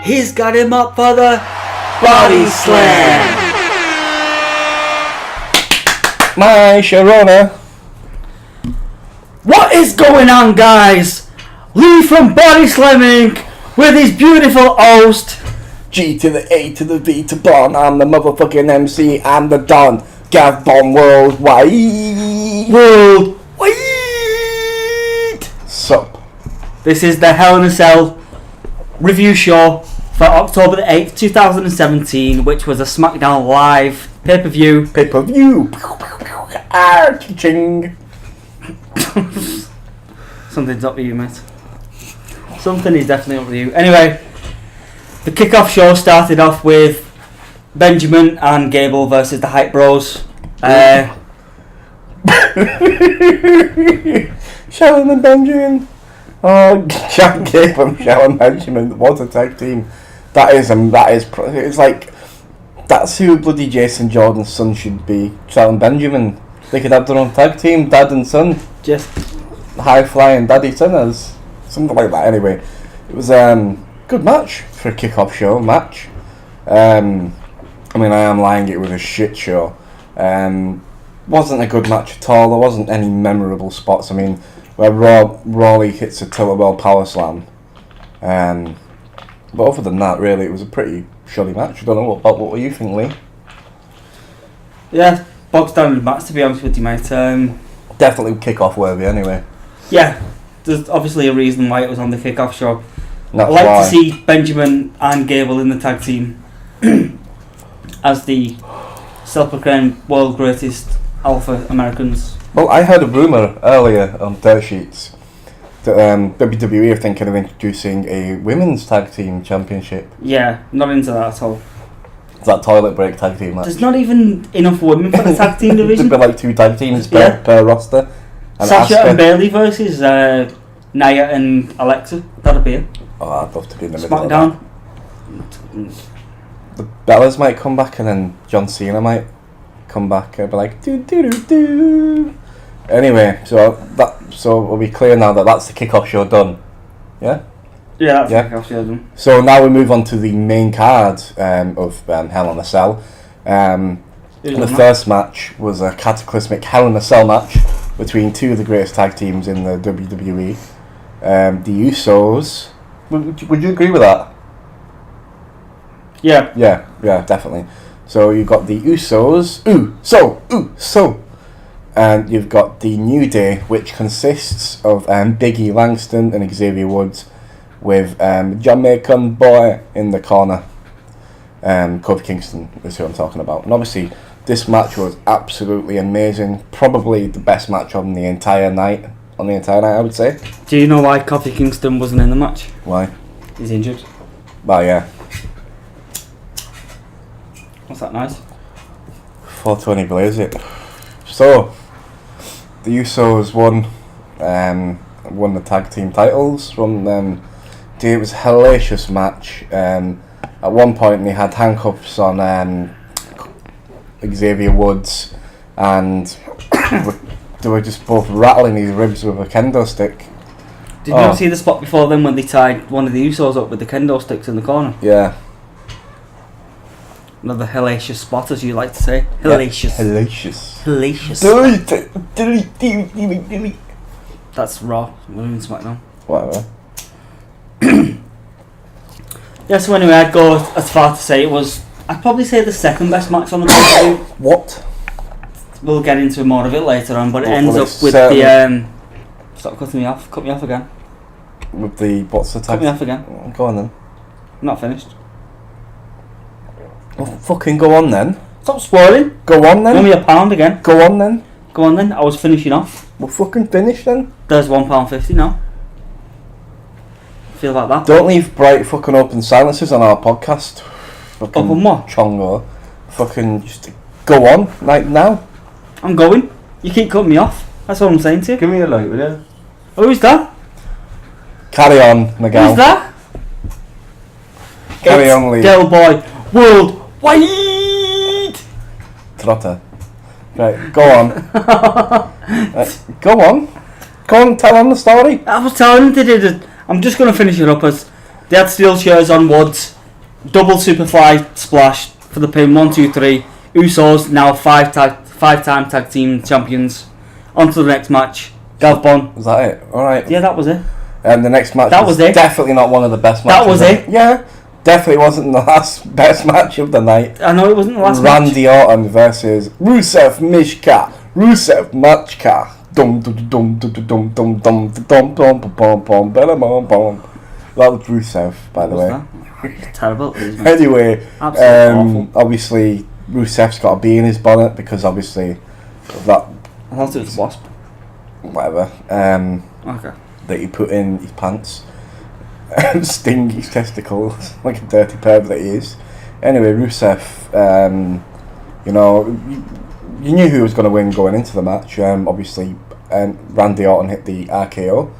He's got him up for the Bodyslam. My Sharona. What is going on, guys? Lee from Bodyslam Inc. with his beautiful host. G to the A to the V to Bon. I'm the motherfucking MC. I'm the Don. Gav Bon Worldwide. Sup. This is the Hell in a Cell review show for October the 8th, 2017, which was a SmackDown Live pay-per-view. Pay-per-view. Ching. Something's up with you, mate. Something is definitely up with you. Anyway, the kickoff show started off with Benjamin and Gable versus the Hype Bros. Sharon and Benjamin. Oh, Jack Gable and Sharon Benjamin. What a tag team. It's like, that's who bloody Jason Jordan's son should be. Sharon Benjamin. They could have their own tag team, dad and son. Just high flying daddy sinners. Something like that anyway. It was good match for a kickoff show match. I mean, I am lying, it was a shit show. Wasn't a good match at all. There wasn't any memorable spots. I mean, where Rawley hits a Tilt-A-Whirl power slam. But other than that, really, it was a pretty shoddy match. I don't know what you think, Lee? yeah, bog standard match, to be honest with you, mate. Definitely kickoff worthy anyway. Yeah, there's obviously a reason why it was on the kickoff show. That's I'd like why. to see Benjamin and Gable in the tag team as the self-proclaimed world greatest alpha Americans. Well, I heard a rumour earlier on Dirt Sheets that WWE are thinking of introducing a women's tag team championship. Yeah, not into that at all. It's that toilet break tag team match. There's not even enough women for the tag team division. There'd be like 2 tag teams Yeah. per roster. And Sasha Asuka. and Bailey versus Nia and Alexa. That'd be it. Oh, I'd love to be in the middle of SmackDown. that. The Bellas might come back and then John Cena might come back and be like do do do do. Anyway, so we'll be clear now that that's the kickoff show done. Yeah? Yeah, that's Yeah. the kickoff show done. So now we move on to the main card of Hell in a Cell. The first match was a cataclysmic Hell in a Cell match between 2 of the greatest tag teams in the WWE. The Usos. Would you agree with that? Yeah. Yeah, definitely. So you've got the Usos. So. And you've got the New Day, which consists of Biggie Langston and Xavier Woods, with Jamaican boy in the corner. Kofi Kingston is who I'm talking about. And obviously, this match was absolutely amazing. Probably the best match on the entire night. I would say. Do you know why Kofi Kingston wasn't in the match? Why? He's injured. Well, yeah. What's that nice? 420 blaze it. So, the Usos won the tag team titles from them. It was a hellacious match. At one point they had handcuffs on Xavier Woods, and they were just both rattling his ribs with a kendo stick. Did you not see the spot before then when they tied one of the Usos up with the kendo sticks in the corner? Yeah. Another hellacious spot, as you like to say. Hellacious. Hellacious. Hellacious. That's Raw. We're in SmackDown. Whatever. Yeah, so anyway, I'd go as far to say I'd probably say the second best match on the pay-per-view. What? We'll get into more of it later on, but it ends Well, up with the... Stop cutting me off. Cut me off again. With the... What's the tag? Cut me off again. Go on then. I'm not finished. Well, fucking go on then. Stop spoiling. Go on then. Give me a pound again. Go on then. Go on then. I was finishing off. We'll fucking finish then. There's £1.50 now. Feel like that? Don't leave bright fucking open silences on our podcast. Fucking Open what? Chongo. Fucking just go on, like now. I'm going. You keep cutting me off. That's what I'm saying to you. Give me a light, will you? Oh, who's that? Carry on, Miguel. Who's that? Carry It's on, Lee. Del Boy Worldwide. Trotter. Right, go on. Go on. Go on, tell on the story. I was telling him to do it. I'm just going to finish it up as They had steel chairs on Woods. Double Superfly splash for the pin. 1, 2, 3. Usos now five-time tag team champions. On to the next match. Galvbon. Was that it? Alright. Yeah, that was it. And the next match That was it. definitely not one of the best matches. That was it. Yeah. Definitely wasn't the last best match of the night. I know it wasn't the last match. Randy Orton versus Rusev Mishka. Rusev Machka. Dum dum dum dum dum dum dum dum dum bum bum bum bum. That was Rusev, by the way. Terrible. Anyway, Absolutely awful. obviously Rusev's got a bee in his bonnet because obviously of that. I thought it was Wasp. Whatever. Okay. That he put in his pants and sting his testicles like a dirty perv that he is. Anyway, Rusev, you know, you knew who was going to win going into the match. Obviously, Randy Orton hit the RKO.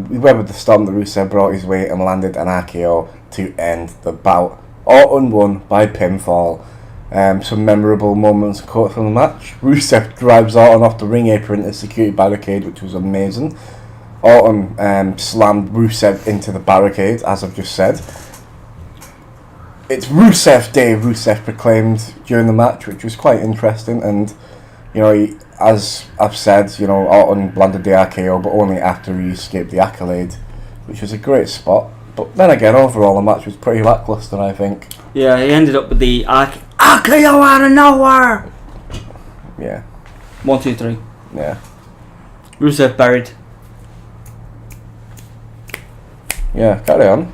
We went with the storm that Rusev brought his way and landed an RKO to end the bout. Orton won by pinfall. Some memorable moments and quotes from the match. Rusev drives Orton off the ring apron to the security barricade, which was amazing. Orton slammed Rusev into the barricade, as I've just said. It's Rusev Day, Rusev proclaimed during the match, which was quite interesting. And, you know, as I've said, you know, Orton landed the RKO, but only after he escaped the accolade, which was a great spot. But then again, overall, the match was pretty lackluster, I think. Yeah, he ended up with the RKO out of nowhere. Yeah. 1, 2, 3. Yeah. Rusev buried. Yeah, carry on.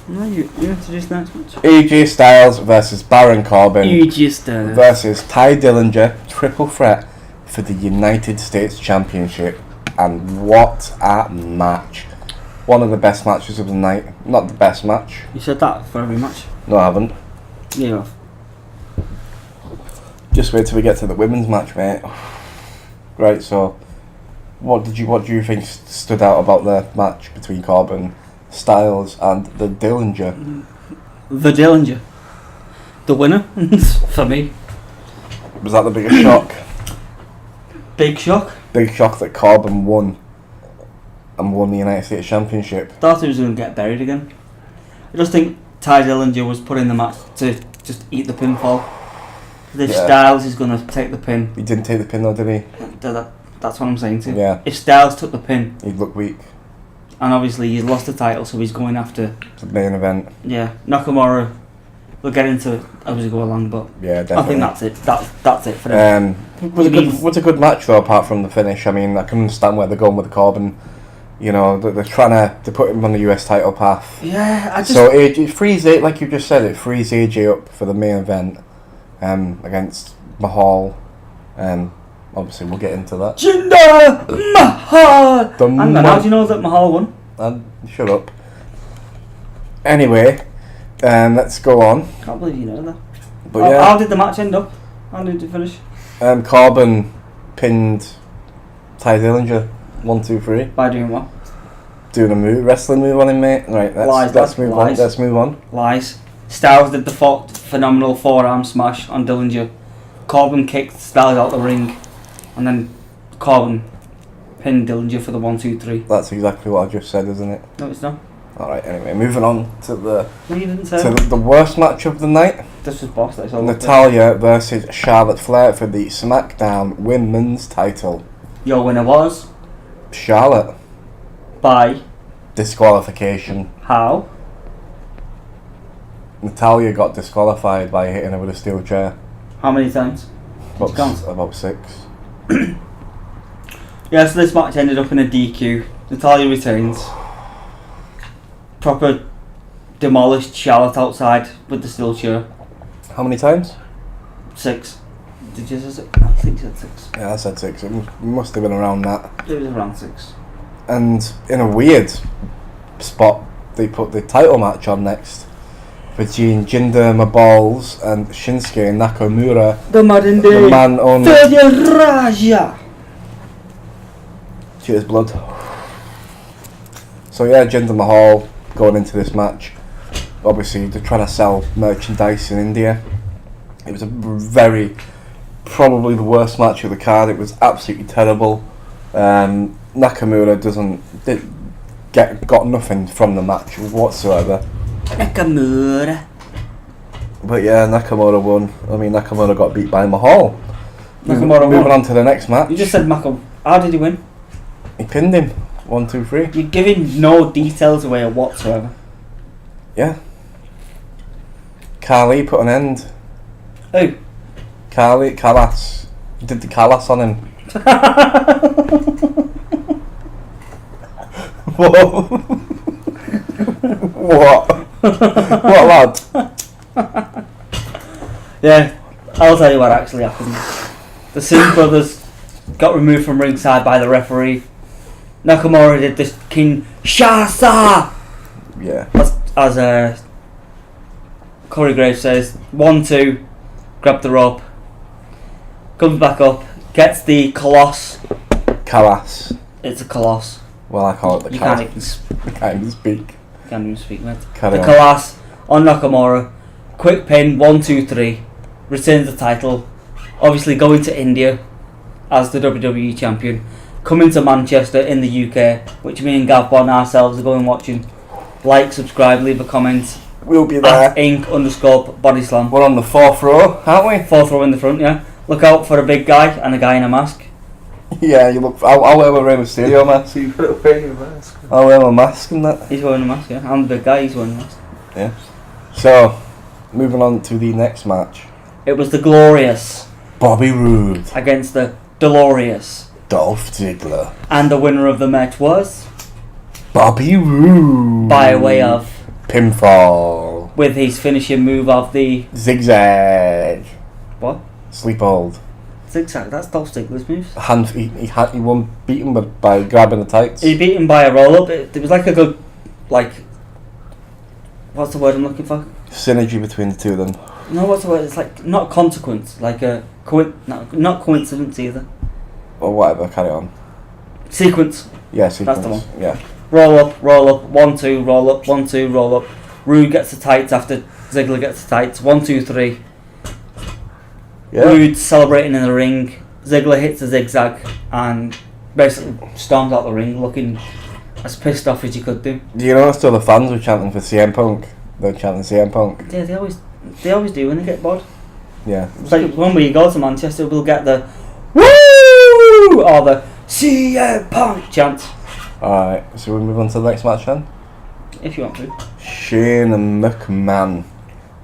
No, you introduced the next match. AJ Styles versus Baron Corbin You just versus Ty Dillinger, triple threat for the United States Championship. And what a match. One of the best matches of the night. Not the best match. You said that for every match. No, I haven't. Yeah, you have. Just wait till we get to the women's match, mate. Right, so what do you think stood out about the match between Corbin, Styles and the Dillinger? The Dillinger. The winner, for me. Was that the biggest shock? Big shock. Big shock that Corbin won and won the United States Championship. Thought he was going to get buried again. I just think Ty Dillinger was put in the match to just eat the pinfall. If Styles is going to take the pin. He didn't take the pin though, did he? That's what I'm saying to you. Yeah. If Styles took the pin, He'd look weak. and obviously he's lost the title, so he's going after. The main event. Yeah, Nakamura. We'll get into it as we go along, but yeah, definitely. I think that's it. That's it for him. Was a good match though, apart from the finish. I mean, I can understand where they're going with Corbin. You know, they're trying to put him on the US title path. Yeah, I just. So it frees it, like you just said, it frees AJ up for the main event against Mahal. Obviously, we'll get into that. Jinder Mahal! Hang on, how do you know that Mahal won? Shut up. Anyway, let's go on. Can't believe you know that. But yeah, how did the match end up? How did it finish? Corbin pinned Ty Dillinger 1, 2, 3. By doing what? Doing a wrestling move on him, mate. Right, let's move on. Let's move on. Lies. Styles did the phenomenal forearm smash on Dillinger. Corbin kicked Styles out the ring, and then Corbin pinned Dillinger for the 1, 2, 3. That's exactly what I just said, isn't it? No, it's not. Alright, anyway, moving on to No, you didn't say. the worst match of the night. This was boss. That's all. Natalya versus Charlotte Flair for the SmackDown Women's title. Your winner was Charlotte. by Disqualification. how? Natalya got disqualified by hitting her with a steel chair. How many times? About 6. Yeah, so this match ended up in a DQ. Natalya retains. Proper demolished Charlotte outside with the steel chair. How many times? 6. Did you say 6? I think you said 6. Yeah, I said 6. It must have been around that. It was around 6. And in a weird spot, they put the title match on next between Jinder Mahal and Shinsuke Nakamura. The modern day. The man on Raja. Cheers, blood. So yeah, Jinder Mahal going into this match. Obviously, they're trying to sell merchandise in India. It was probably the worst match of the card. It was absolutely terrible. Nakamura got nothing from the match whatsoever. Nakamura. But yeah, Nakamura won. I mean, Nakamura got beat by Mahal. Nakamura Moving won. on to the next match. You just said Nakamura. How did he win? He pinned him. 1, 2, 3. You're giving no details away whatsoever. Yeah. Carly put an end. Who? Callas. He did the Callas on him. What? What, lad? Yeah, I'll tell you what actually happened. The Singh brothers got removed from ringside by the referee. Nakamura did this King Shasa! Yeah. As Corey Graves says, 1, 2, grab the rope, comes back up, gets the Colossus. Callas. It's a Colossus. Well, I call it the You Callas. can't even I can't even speak. You can't even speak, mate. Carry The on. Colossus on Nakamura. Quick pin, 1, 2, 3. Retains the title. Obviously going to India as the WWE champion. Coming to Manchester in the UK, which me and Gav Bon ourselves are going watching. Like, subscribe, leave a comment. We'll be there. At @Inc_Bodyslam. We're on the 4th row, aren't we? 4th row in the front, yeah. Look out for a big guy and a guy in a mask. Yeah, you look. I'll wear my Rey Mysterio mask. So you put it wearing your mask. I'll wear my mask and that. He's wearing a mask, yeah. I'm the big guy, he's wearing a mask. Yeah. So, moving on to the next match. It was the Glorious Bobby Roode, against the Dolorious. Dolph Ziggler. And the winner of the match was, Bobby Roode. by way of, pinfall. with his finishing move of the... Zigzag. What? Sleep hold. Zigzag, that's Dolph Ziggler's moves. He won beaten by grabbing the tights. He beat him by a roll-up. It was like a good, like... What's the word I'm looking for? Synergy between the two of them. No, what's the word? It's like, not consequence, like a... not coincidence either. Or whatever, carry on. Sequence. Yeah, sequence. That's the one. Yeah. Roll up, 1, 2, roll up, 1, 2, roll up. Rude gets the tights after Ziggler gets the tights. 1, 2, 3. Yeah. Rude celebrating in the ring. Ziggler hits a zigzag and basically storms out the ring looking as pissed off as you could do. Do you notice all the fans were chanting for CM Punk? They were chanting CM Punk. Yeah, they always do when they get bored. Yeah. It's like when we go to Manchester, we'll get the woo or the CM Punk chant. Alright, so we move on to the next match then? If you want to. Shane McMahon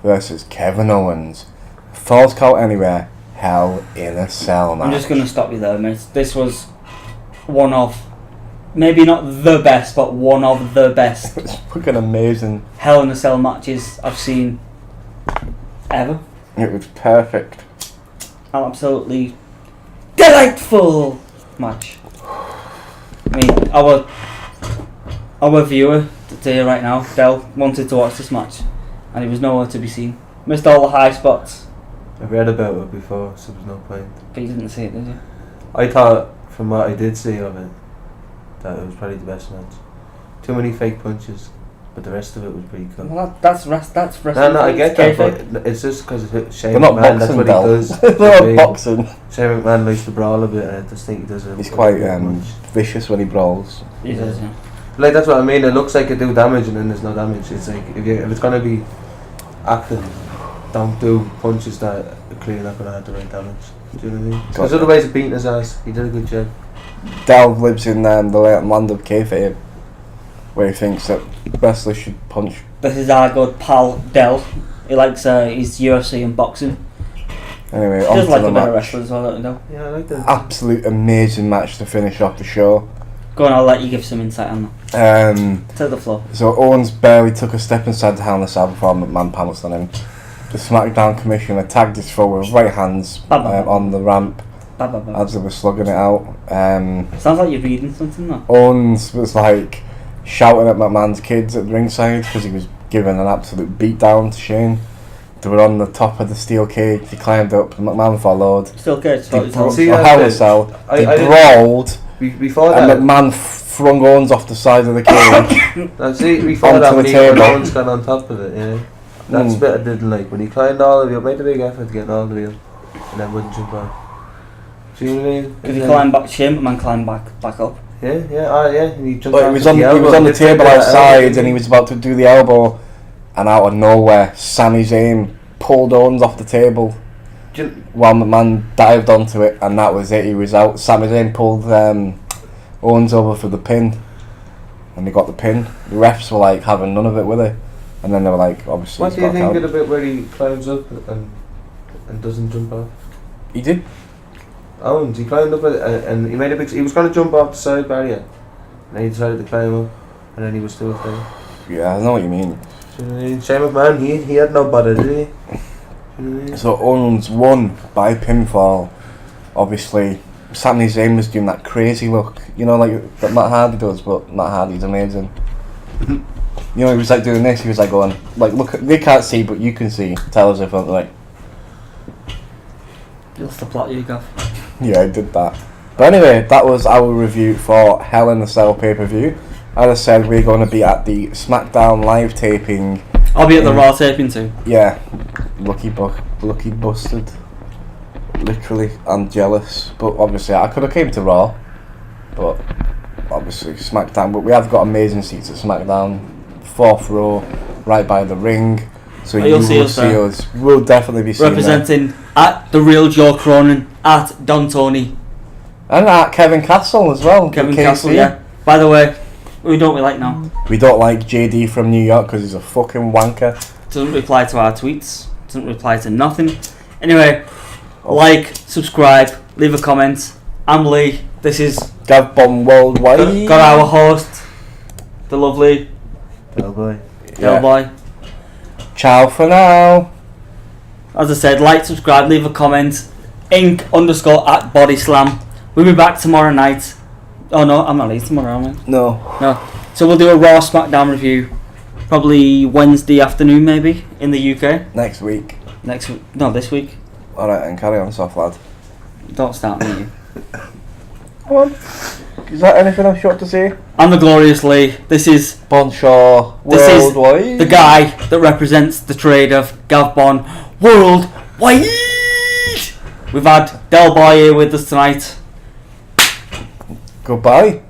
versus Kevin Owens. Falls count anywhere, Hell in a Cell match. I'm just going to stop you there, mate. This was one of, maybe not the best, but one of the best It's fucking amazing. Hell in a Cell matches I've seen ever. It was perfect. An absolutely delightful match. I mean, our viewer today right now, Del, wanted to watch this match and he was nowhere to be seen. Missed all the high spots, I read about it before, so there's no point. but you didn't see it, did you? I thought, from what I did see of it, that it was probably the best match. Too many fake punches, but the rest of it was pretty cool. Well, that's wrestling. No, I get that, kayfabe. but it's just because Shane They're not McMahon, that's boxing, what he Del. does. They're not boxing. Shane McMahon likes to brawl a bit, and I just think he does it. He's quite much. vicious when he brawls. He does, yeah. Like, that's what I mean, it looks like it do damage and then there's no damage. It's like, if it's going to be acting, don't do punches that are clearly not going to have the right damage. Do you know what I mean? Because Gotcha. otherwise it beating his ass. He did a good job. Del lives in the land of kayfabe, where he thinks that wrestlers should punch. This is our good pal Del. He likes his UFC and boxing. Anyway, He on does to like the a bit of match. wrestling as well, don't you know? Yeah, I like that. Absolute amazing match to finish off the show. Go on, I'll let you give some insight on that. Take the floor. So Owens barely took a step inside the Hell in a Cell before McMahon pounced on him. The SmackDown Commissioner tagged his foot with right hands on the ramp Ba, ba, ba. as they were slugging it out. Sounds like you're reading something, though. Owens was like shouting at McMahon's kids at the ringside because he was giving an absolute beatdown to Shane. They were on the top of the steel cage. He climbed up. McMahon followed. Still good. They See brawled. that Hell in a bit? Cell. I They didn't- brawled, Before and that, McMahon flung Owens off the side of the cage. see, before onto that, the when he table. Owens got on top of it, yeah. That's Mm. the bit I didn't like. When he climbed all the way up, made a big effort to get all the way up, and then wouldn't jump on. See what I mean? Because he climbed back, Shane McMahon climbed back up. Yeah. And he jumped But he was on the table outside, and he was about to do the elbow, and out of nowhere, Sami Zayn pulled Owens off the table. While McMahon dived onto it, and that was it. He was out. Sami Zayn pulled Owens over for the pin, and they got the pin. The refs were like having none of it, were they? And then they were like, obviously. What do you think of the bit where he climbs up and doesn't jump off? He did. Owens, he climbed up and he made a big. He was going to jump off the side barrier, and then he decided to climb up, and then he was still there. Yeah, I know what you mean. Shame of man, he had no bother, did he? So Owens won by pinfall. Obviously, Sami Zayn was doing that crazy look, you know, like that Matt Hardy does, but Matt Hardy's amazing. You know, he was like doing this. He was like going, like, look, they can't see, but you can see. Tell us if I'm like. You'll have to plot you, Gav. Yeah, I did that. But anyway, that was our review for Hell in the Cell pay-per-view. As I said, we're going to be at the SmackDown live taping. I'll be at the Raw taping too. Yeah, lucky busted. Literally, I'm jealous. But obviously, I could have came to Raw. But obviously, SmackDown. But we have got amazing seats at SmackDown. 4th row, right by the ring. So you will see us. We'll definitely be seen representing at the real Joe Cronin, at Don Tony. And at Kevin Castle as well. Kevin Castle, yeah. By the way, we don't like now. We don't like JD from New York because he's a fucking wanker. Doesn't reply to our tweets. Doesn't reply to nothing. Anyway, like, subscribe, leave a comment. I'm Lee. This is Gav Bomb Worldwide. Got our host, the lovely Del Boy. Del Boy. Ciao for now. As I said, like, subscribe, leave a comment. Inc_at Bodyslam. We'll be back tomorrow night. Oh no, I'm not late tomorrow, am I? No. So we'll do a Raw SmackDown review. Probably Wednesday afternoon, maybe, in the UK. Next week. No, this week. Alright, and carry on, soft lad. Don't start me. Come on. Is that anything else you want to say? I'm the Glorious Lee. This is Bonshaw Worldwide. This is the guy that represents the trade of Gav Bon Worldwide. We've had Del Boy here with us tonight. Goodbye.